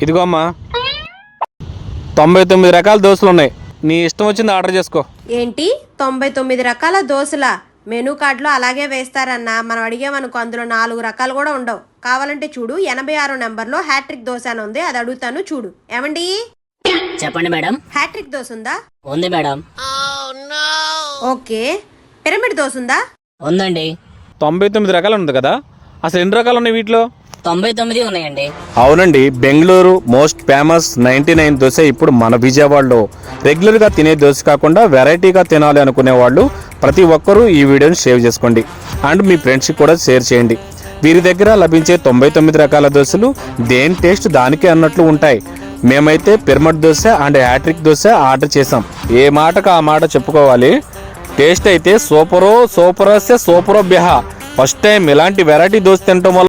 ఇదిగో అమ్మా 99 రకాల దోశలు ఉన్నాయి, నీ ఇష్టం వచ్చింది ఆర్డర్ చేసుకో. ఏంటి 99 రకాల దోశలా? మెనూ కార్డులో అలాగే వేస్తారన్నా. మనం అడిగామనుకో అందులో 4 రకాలు కూడా ఉండవు. కావాలంటే చూడు 86 నెంబర్లో హ్యాట్రిక్ దోశ అని ఉంది, అది అడుగుతాను చూడు. ఏమండి చెప్పండి మేడం. హ్యాట్రిక్ దోశ ఉందా? ఉంది మేడం. ఓకే. పిరమిడ్ దోశ ఉందా? ఉందండి. 99 రకాలు ఉంది కదా, అసలు ఎన్ని రకాలు ఉన్నాయి వీటిలో? 99 ఉన్నాయండి. అవునండి, బెంగళూరు మోస్ట్ ఫేమస్ 99 దోశ ఇప్పుడు మన విజయవాడలో. రెగ్యులర్గా తినే దోశ కాకుండా వెరైటీగా తినాలి అనుకునే వాళ్ళు ప్రతి ఒక్కరూ ఈ వీడియోని సేవ్ చేసుకోండి అండ్ మీ ఫ్రెండ్స్కి కూడా షేర్ చేయండి. వీరి దగ్గర లభించే 99 రకాల దోశలు దేని టేస్ట్ దానికే అన్నట్లు ఉంటాయి. మేమైతే pyramid dosa and hat trick dosa order చేసాం. ఏ మాటకు ఆ మాట చెప్పుకోవాలి. టేస్ట్ అయితే సూపరో బ్యహ. ఫస్ట్ టైం ఇలాంటి వెరైటీ దోశ తినటం వల్ల